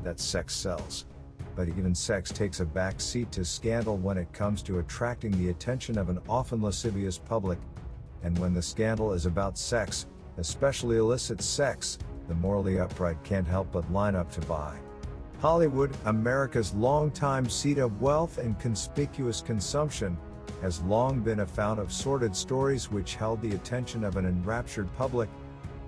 that sex sells. But even sex takes a back seat to scandal when it comes to attracting the attention of an often lascivious public. And when the scandal is about sex, especially illicit sex, the morally upright can't help but line up to buy. Hollywood, America's longtime seat of wealth and conspicuous consumption, has long been a fount of sordid stories which held the attention of an enraptured public,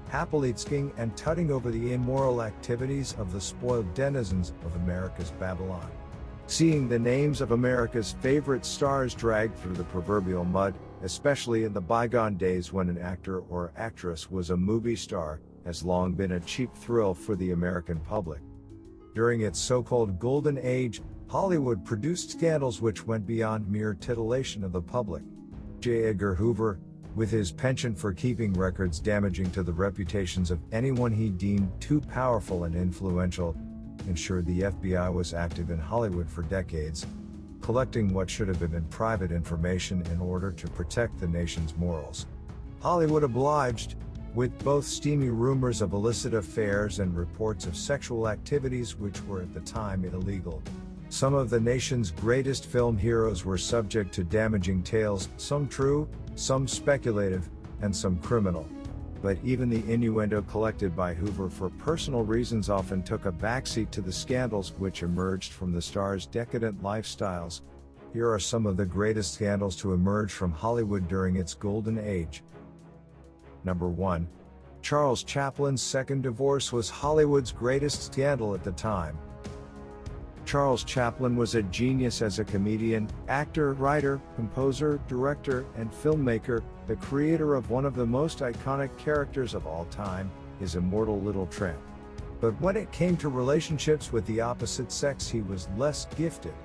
happily skiing and tutting over the immoral activities of the spoiled denizens of America's Babylon. Seeing the names of America's favorite stars dragged through the proverbial mud, especially in the bygone days when an actor or actress was a movie star, has long been a cheap thrill for the American public. During its so-called golden age, Hollywood produced scandals which went beyond mere titillation of the public. J. Edgar Hoover, with his penchant for keeping records damaging to the reputations of anyone he deemed too powerful and influential, ensured the FBI was active in Hollywood for decades, collecting what should have been private information in order to protect the nation's morals. Hollywood obliged, with both steamy rumors of illicit affairs and reports of sexual activities which were at the time illegal. Some of the nation's greatest film heroes were subject to damaging tales, some true, some speculative, and some criminal. But even the innuendo collected by Hoover for personal reasons often took a backseat to the scandals which emerged from the star's decadent lifestyles. Here are some of the greatest scandals to emerge from Hollywood during its golden age. Number 1. Charles Chaplin's second divorce was Hollywood's greatest scandal at the time. Charles Chaplin was a genius as a comedian, actor, writer, composer, director, and filmmaker, the creator of one of the most iconic characters of all time, his immortal little tramp. But when it came to relationships with the opposite sex, he was less gifted.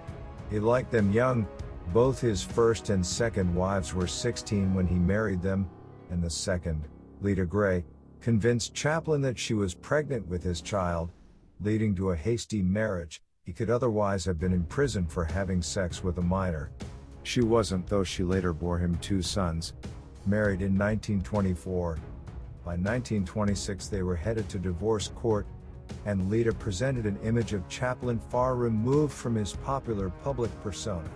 He liked them young. Both his first and second wives were 16 when he married them, and the second, Lita Gray, convinced Chaplin that she was pregnant with his child, leading to a hasty marriage. He could otherwise have been in prison for having sex with a minor. She wasn't, though she later bore him 2 sons. Married in 1924. By 1926 they were headed to divorce court, and Lita presented an image of Chaplin far removed from his popular public persona.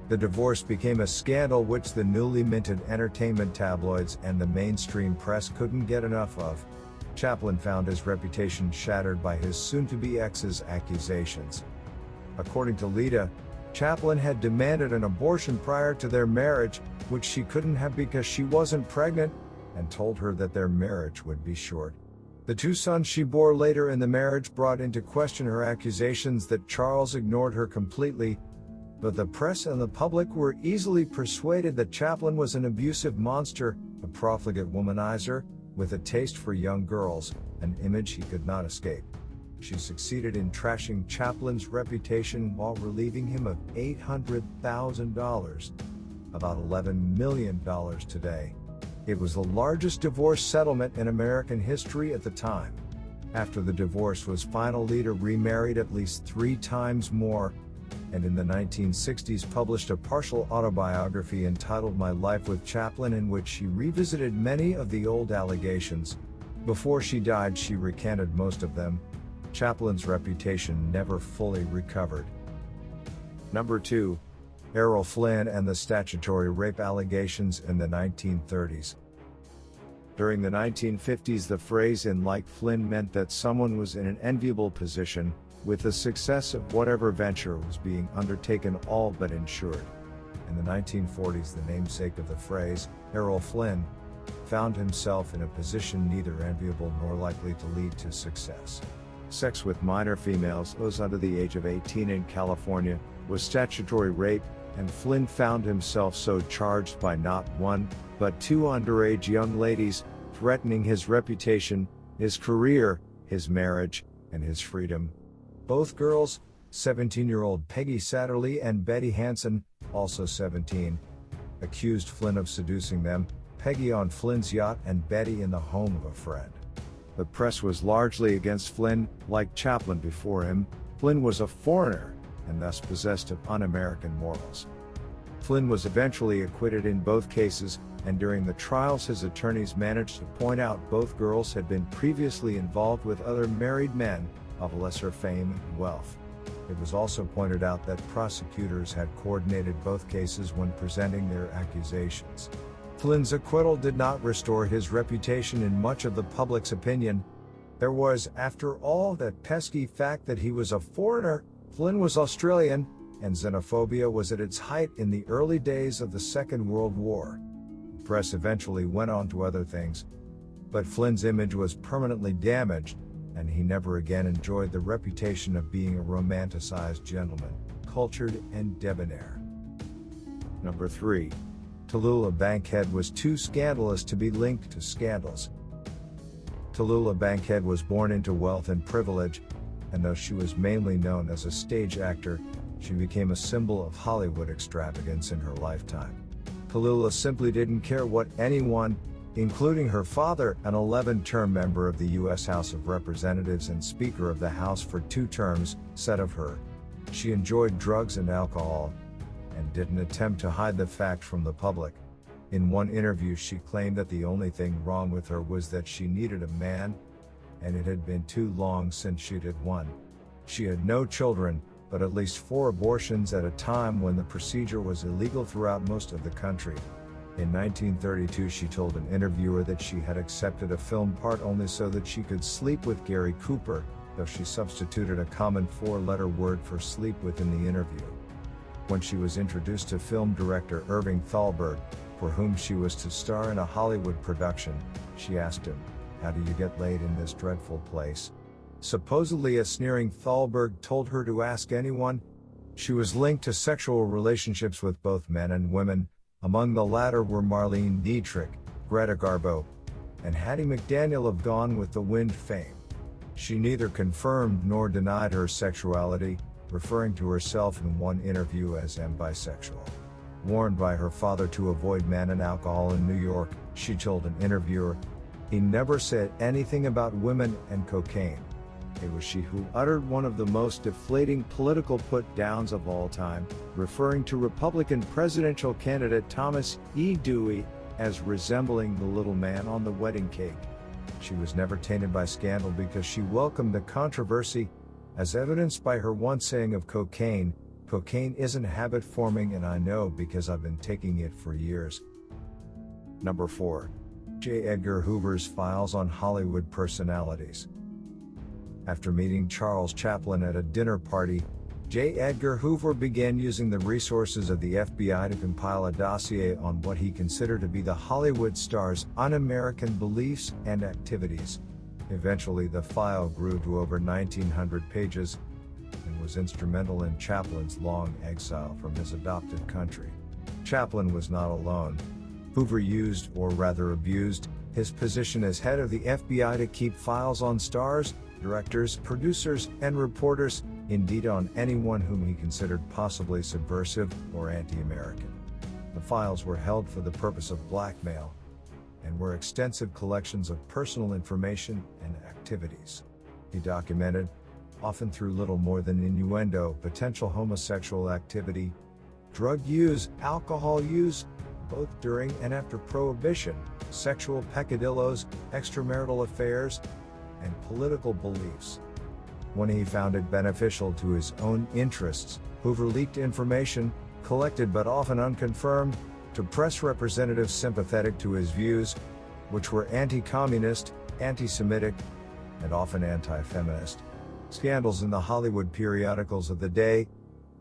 The divorce became a scandal which the newly minted entertainment tabloids and the mainstream press couldn't get enough of. Chaplin found his reputation shattered by his soon-to-be ex's accusations. According to Lita, Chaplin had demanded an abortion prior to their marriage, which she couldn't have because she wasn't pregnant, and told her that their marriage would be short. The 2 sons she bore later in the marriage brought into question her accusations that Charles ignored her completely, but the press and the public were easily persuaded that Chaplin was an abusive monster, a profligate womanizer, with a taste for young girls, an image he could not escape. She succeeded in trashing Chaplin's reputation while relieving him of $800,000, about $11 million today. It was the largest divorce settlement in American history at the time. After the divorce was final, Lita remarried at least 3 times more, and in the 1960s published a partial autobiography entitled My Life with Chaplin, in which she revisited many of the old allegations. Before she died, she recanted most of them. Chaplin's reputation never fully recovered. Number 2. Errol Flynn and the statutory rape allegations in the 1930s. During the 1950s, the phrase "in like Flynn" meant that someone was in an enviable position, with the success of whatever venture was being undertaken all but ensured. In the 1940s, the namesake of the phrase, Errol Flynn, found himself in a position neither enviable nor likely to lead to success. Sex with minor females, those under the age of 18 in California, was statutory rape, and Flynn found himself so charged by not 1, but 2 underage young ladies, threatening his reputation, his career, his marriage, and his freedom. Both girls, 17-year-old Peggy Satterlee and Betty Hansen, also 17, accused Flynn of seducing them, Peggy on Flynn's yacht and Betty in the home of a friend. The press was largely against Flynn. Like Chaplin before him, Flynn was a foreigner, and thus possessed of un-American morals. Flynn was eventually acquitted in both cases, and during the trials his attorneys managed to point out both girls had been previously involved with other married men, of lesser fame and wealth. It was also pointed out that prosecutors had coordinated both cases when presenting their accusations. Flynn's acquittal did not restore his reputation in much of the public's opinion. There was, after all, that pesky fact that he was a foreigner. Flynn was Australian, and xenophobia was at its height in the early days of the Second World War. The press eventually went on to other things, but Flynn's image was permanently damaged, and he never again enjoyed the reputation of being a romanticized gentleman, cultured and debonair. Number 3. Tallulah Bankhead was too scandalous to be linked to scandals. Tallulah Bankhead was born into wealth and privilege, and though she was mainly known as a stage actor, she became a symbol of Hollywood extravagance in her lifetime. Tallulah simply didn't care what anyone, including her father, an 11-term member of the U.S. House of Representatives and Speaker of the House for 2 terms, said of her. She enjoyed drugs and alcohol, and didn't attempt to hide the fact from the public. In one interview she claimed that the only thing wrong with her was that she needed a man, and it had been too long since she'd had one. She had no children, but at least 4 abortions at a time when the procedure was illegal throughout most of the country. In 1932 she told an interviewer that she had accepted a film part only so that she could sleep with Gary Cooper, though she substituted a common 4-letter word for sleep with in the interview. When she was introduced to film director Irving Thalberg, for whom she was to star in a Hollywood production, she asked him, "How do you get laid in this dreadful place?" Supposedly a sneering Thalberg told her to ask anyone. She was linked to sexual relationships with both men and women. Among the latter were Marlene Dietrich, Greta Garbo, and Hattie McDaniel of Gone with the Wind fame. She neither confirmed nor denied her sexuality, referring to herself in one interview as bisexual. Warned by her father to avoid men and alcohol in New York, she told an interviewer, "He never said anything about women and cocaine." It was she who uttered one of the most deflating political put-downs of all time, referring to Republican presidential candidate Thomas E. Dewey as resembling the little man on the wedding cake. She was never tainted by scandal because she welcomed the controversy, as evidenced by her once saying of cocaine, "Cocaine isn't habit-forming and I know because I've been taking it for years." Number 4. J. Edgar Hoover's files on Hollywood personalities. After meeting Charles Chaplin at a dinner party, J. Edgar Hoover began using the resources of the FBI to compile a dossier on what he considered to be the Hollywood star's un-American beliefs and activities. Eventually the file grew to over 1,900 pages, and was instrumental in Chaplin's long exile from his adopted country. Chaplin was not alone. Hoover used, or rather abused, his position as head of the FBI to keep files on stars, directors, producers, and reporters, indeed on anyone whom he considered possibly subversive or anti-American. The files were held for the purpose of blackmail, and were extensive collections of personal information and activities. He documented, often through little more than innuendo, potential homosexual activity, drug use, alcohol use, both during and after Prohibition, sexual peccadillos, extramarital affairs, and political beliefs. When he found it beneficial to his own interests, Hoover leaked information, collected but often unconfirmed, to press representatives sympathetic to his views, which were anti-communist, anti-Semitic, and often anti-feminist. Scandals in the Hollywood periodicals of the day,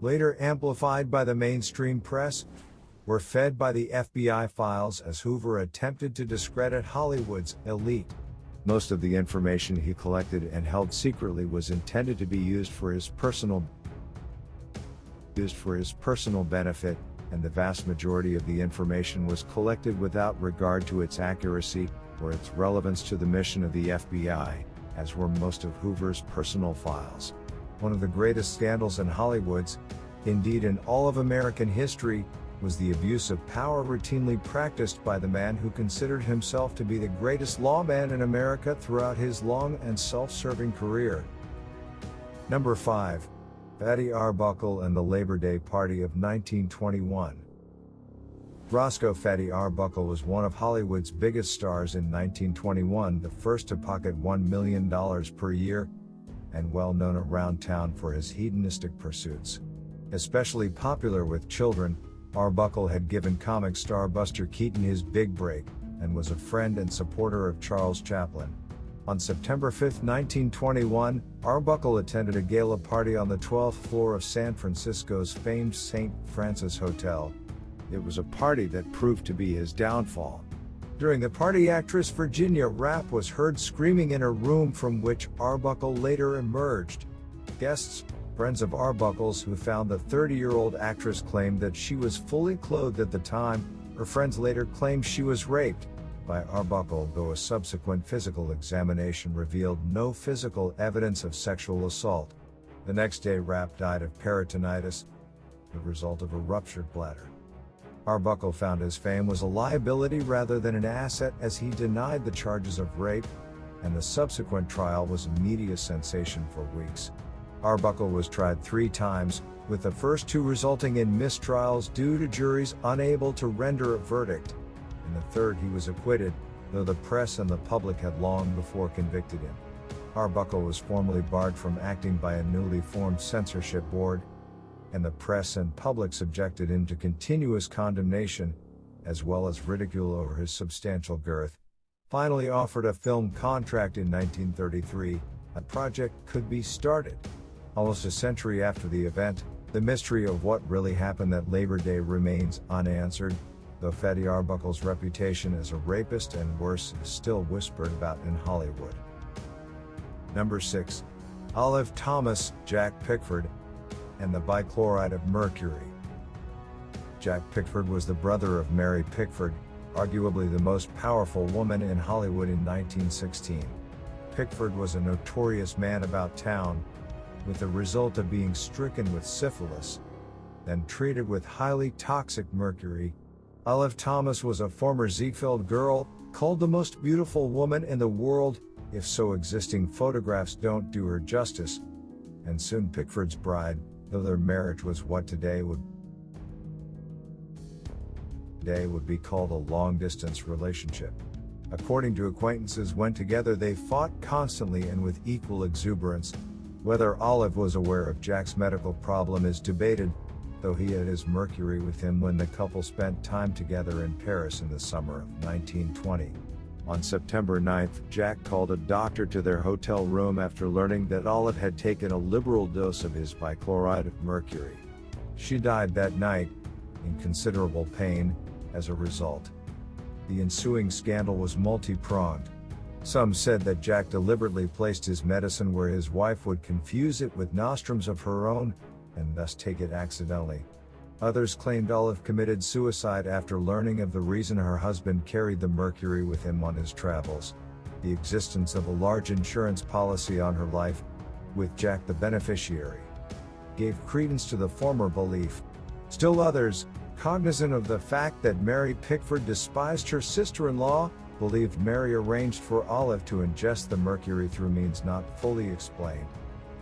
later amplified by the mainstream press, were fed by the FBI files as Hoover attempted to discredit Hollywood's elite. Most of the information he collected and held secretly was intended to be used for his personal benefit, and the vast majority of the information was collected without regard to its accuracy or its relevance to the mission of the FBI, as were most of Hoover's personal files. One of the greatest scandals in Hollywood's, indeed in all of American history, was the abuse of power routinely practiced by the man who considered himself to be the greatest lawman in America throughout his long and self-serving career. Number 5. Fatty Arbuckle and the Labor Day Party of 1921. Roscoe Fatty Arbuckle was one of Hollywood's biggest stars in 1921, the first to pocket $1 million per year, and well known around town for his hedonistic pursuits. Especially popular with children, Arbuckle had given comic star Buster Keaton his big break, and was a friend and supporter of Charles Chaplin. On September 5, 1921, Arbuckle attended a gala party on the 12th floor of San Francisco's famed St. Francis Hotel. It was a party that proved to be his downfall. During the party, actress Virginia Rappe was heard screaming in a room from which Arbuckle later emerged. Guests, friends of Arbuckle's who found the 30-year-old actress, claimed that she was fully clothed at the time. Her friends later claimed she was raped by Arbuckle, though a subsequent physical examination revealed no physical evidence of sexual assault. The next day, Rappe died of peritonitis, the result of a ruptured bladder. Arbuckle found his fame was a liability rather than an asset, as he denied the charges of rape, and the subsequent trial was a media sensation for weeks. Arbuckle was tried 3 times, with the first 2 resulting in mistrials due to juries unable to render a verdict. In the third, he was acquitted, though the press and the public had long before convicted him. Arbuckle was formally barred from acting by a newly formed censorship board, and the press and public subjected him to continuous condemnation, as well as ridicule over his substantial girth. Finally offered a film contract in 1933, a project could be started. Almost a century after the event, the mystery of what really happened that Labor Day remains unanswered, though Fatty Arbuckle's reputation as a rapist and worse is still whispered about in Hollywood. Number 6. Olive Thomas, Jack Pickford, and the bichloride of mercury. Jack Pickford was the brother of Mary Pickford, arguably the most powerful woman in Hollywood in 1916. Pickford was a notorious man about town, with the result of being stricken with syphilis, then treated with highly toxic mercury. Olive Thomas was a former Ziegfeld girl, called the most beautiful woman in the world, if so existing photographs don't do her justice, and soon Pickford's bride, though their marriage was what today would be called a long-distance relationship. According to acquaintances, when together they fought constantly and with equal exuberance. Whether Olive was aware of Jack's medical problem is debated, though he had his mercury with him when the couple spent time together in Paris in the summer of 1920. On September 9th, Jack called a doctor to their hotel room after learning that Olive had taken a liberal dose of his bichloride of mercury. She died that night, in considerable pain, as a result. The ensuing scandal was multi-pronged. Some said that Jack deliberately placed his medicine where his wife would confuse it with nostrums of her own, and thus take it accidentally. Others claimed Olive committed suicide after learning of the reason her husband carried the mercury with him on his travels: the existence of a large insurance policy on her life, with Jack the beneficiary, gave credence to the former belief. Still others, cognizant of the fact that Mary Pickford despised her sister-in-law, believed Mary arranged for Olive to ingest the mercury through means not fully explained.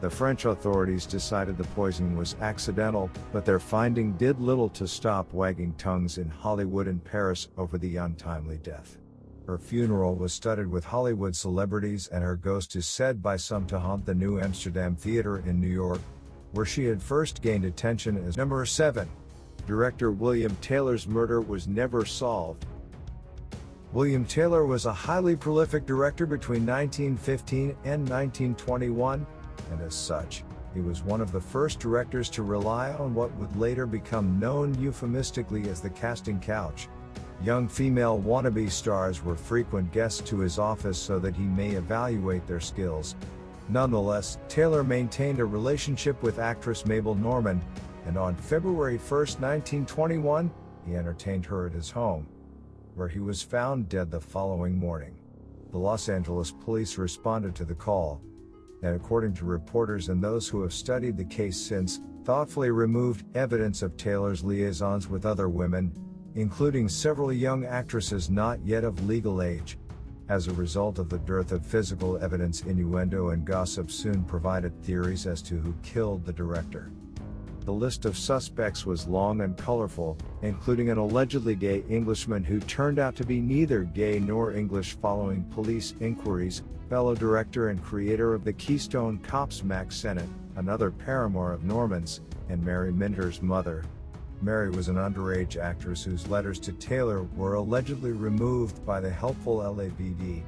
The French authorities decided the poisoning was accidental, but their finding did little to stop wagging tongues in Hollywood and Paris over the untimely death. Her funeral was studded with Hollywood celebrities, and her ghost is said by some to haunt the New Amsterdam Theater in New York, where she had first gained attention as Number 7. Director William Taylor's murder was never solved. William Taylor was a highly prolific director between 1915 and 1921, and as such, he was one of the first directors to rely on what would later become known euphemistically as the casting couch. Young female wannabe stars were frequent guests to his office so that he may evaluate their skills. Nonetheless, Taylor maintained a relationship with actress Mabel Normand, and on February 1, 1921, he entertained her at his home, where he was found dead the following morning. The Los Angeles police responded to the call, and according to reporters and those who have studied the case since, thoughtfully removed evidence of Taylor's liaisons with other women, including several young actresses not yet of legal age. As a result of the dearth of physical evidence, innuendo and gossip soon provided theories as to who killed the director. The list of suspects was long and colorful, including an allegedly gay Englishman who turned out to be neither gay nor English following police inquiries, fellow director and creator of the Keystone Cops Max Sennett, another paramour of Norman's, and Mary Minter's mother. Mary was an underage actress whose letters to Taylor were allegedly removed by the helpful LAPD.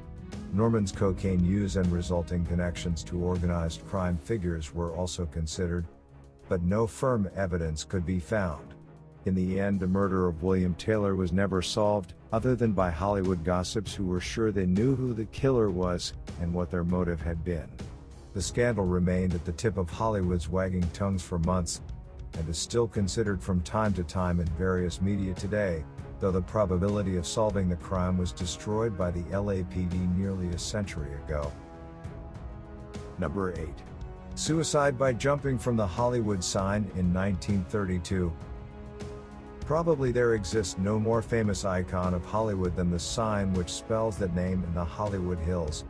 Norman's cocaine use and resulting connections to organized crime figures were also considered, but no firm evidence could be found. In the end, the murder of William Taylor was never solved, other than by Hollywood gossips who were sure they knew who the killer was and what their motive had been. The scandal remained at the tip of Hollywood's wagging tongues for months, and is still considered from time to time in various media today, though the probability of solving the crime was destroyed by the LAPD nearly a century ago. Number 8. Suicide by jumping from the Hollywood sign in 1932. Probably there exists no more famous icon of Hollywood than the sign which spells that name in the Hollywood Hills.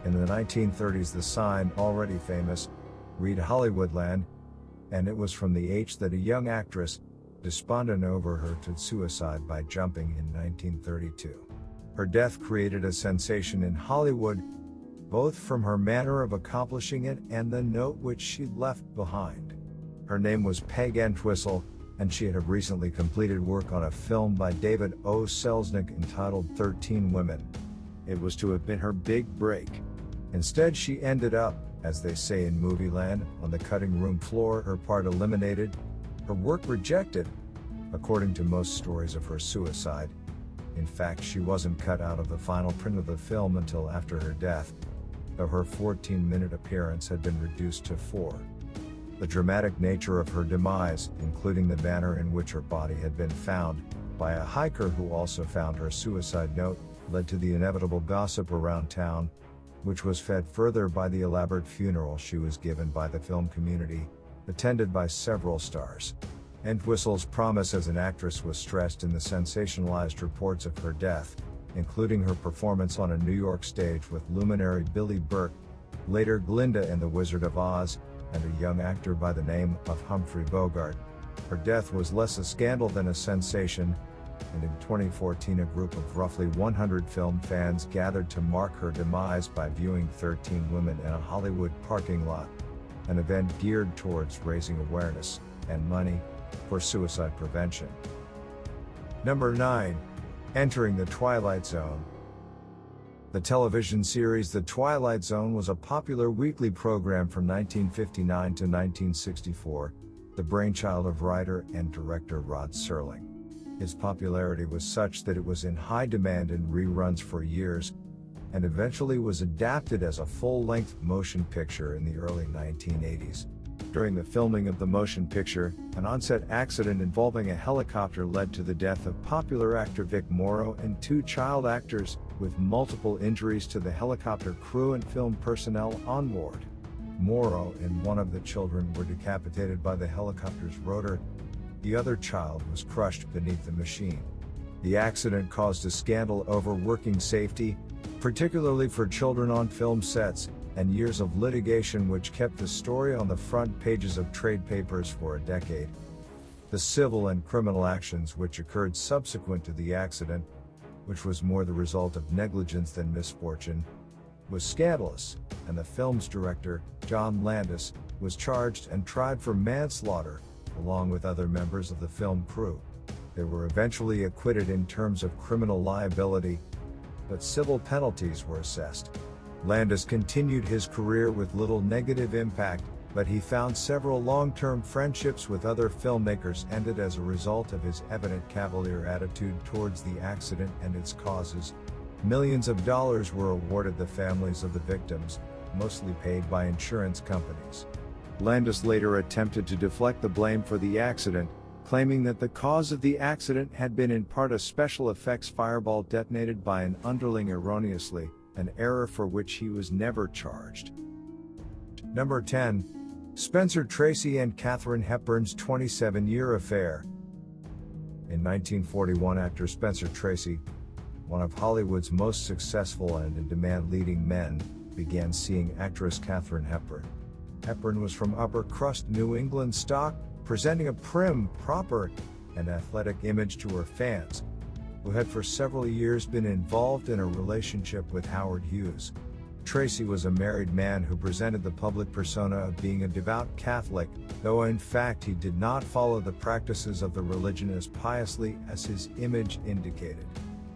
In the 1930s, the sign, already famous, read Hollywoodland, and it was from the H that a young actress, despondent over her suicide by jumping in 1932. Her death created a sensation in Hollywood, both from her manner of accomplishing it and the note which she left behind. Her name was Peg Entwistle, and she had recently completed work on a film by David O. Selznick entitled 13 Women. It was to have been her big break. Instead, she ended up, as they say in movie land, on the cutting room floor, her part eliminated, her work rejected, according to most stories of her suicide. In fact, she wasn't cut out of the final print of the film until after her death, though her 14-minute appearance had been reduced to 4. The dramatic nature of her demise, including the manner in which her body had been found, by a hiker who also found her suicide note, led to the inevitable gossip around town, which was fed further by the elaborate funeral she was given by the film community, attended by several stars. Entwistle's promise as an actress was stressed in the sensationalized reports of her death, including her performance on a New York stage with luminary Billy Burke, later Glinda in The Wizard of Oz, and a young actor by the name of Humphrey Bogart. Her death was less a scandal than a sensation, and in 2014 a group of roughly 100 film fans gathered to mark her demise by viewing 13 Women in a Hollywood parking lot, an event geared towards raising awareness and money for suicide prevention. Number 9. Entering the Twilight Zone. The television series The Twilight Zone was a popular weekly program from 1959 to 1964, the brainchild of writer and director Rod Serling. Its popularity was such that it was in high demand in reruns for years, and eventually was adapted as a full-length motion picture in the early 1980s. During the filming of the motion picture, an on-set accident involving a helicopter led to the death of popular actor Vic Morrow and 2 child actors, with multiple injuries to the helicopter crew and film personnel on board. Morrow and one of the children were decapitated by the helicopter's rotor. The other child was crushed beneath the machine. The accident caused a scandal over working safety, particularly for children on film sets, and years of litigation which kept the story on the front pages of trade papers for a decade. The civil and criminal actions which occurred subsequent to the accident, which was more the result of negligence than misfortune, was scandalous, and the film's director, John Landis, was charged and tried for manslaughter, along with other members of the film crew. They were eventually acquitted in terms of criminal liability, but civil penalties were assessed. Landis continued his career with little negative impact, but he found several long-term friendships with other filmmakers ended as a result of his evident cavalier attitude towards the accident and its causes. Millions of dollars were awarded the families of the victims, mostly paid by insurance companies. Landis later attempted to deflect the blame for the accident, claiming that the cause of the accident had been in part a special effects fireball detonated by an underling erroneously, an error for which he was never charged. Number 10. Spencer Tracy and Katharine Hepburn's 27-year affair. In 1941, actor Spencer Tracy, one of Hollywood's most successful and in-demand leading men, began seeing actress Katharine Hepburn. Hepburn was from upper-crust New England stock, presenting a prim, proper, and athletic image to her fans, who had for several years been involved in a relationship with Howard Hughes. Tracy was a married man who presented the public persona of being a devout Catholic, though in fact he did not follow the practices of the religion as piously as his image indicated.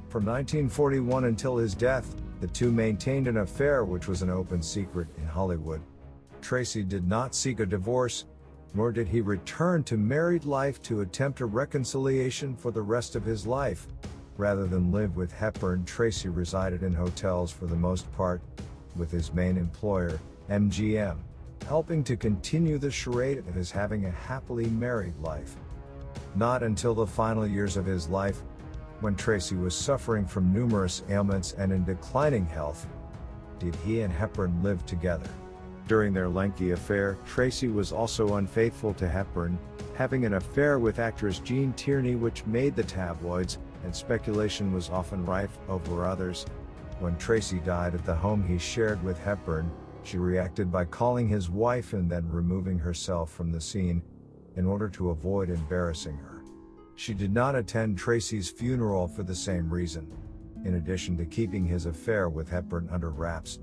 From 1941 until his death, the two maintained an affair which was an open secret in Hollywood. Tracy did not seek a divorce, nor did he return to married life to attempt a reconciliation for the rest of his life. Rather than live with Hepburn, Tracy resided in hotels for the most part, with his main employer, MGM, helping to continue the charade of his having a happily married life. Not until the final years of his life, when Tracy was suffering from numerous ailments and in declining health, did he and Hepburn live together. During their lengthy affair, Tracy was also unfaithful to Hepburn, having an affair with actress Jean Tierney, which made the tabloids, and speculation was often rife over others. When Tracy died at the home he shared with Hepburn, she reacted by calling his wife and then removing herself from the scene, in order to avoid embarrassing her. She did not attend Tracy's funeral for the same reason. In addition to keeping his affair with Hepburn under wraps,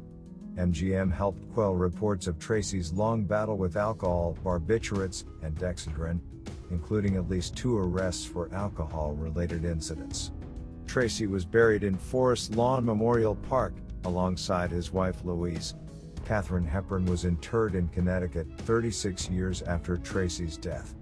MGM helped quell reports of Tracy's long battle with alcohol, barbiturates, and dexedrine, including at least 2 arrests for alcohol-related incidents. Tracy was buried in Forest Lawn Memorial Park, alongside his wife Louise. Katharine Hepburn was interred in Connecticut 36 years after Tracy's death.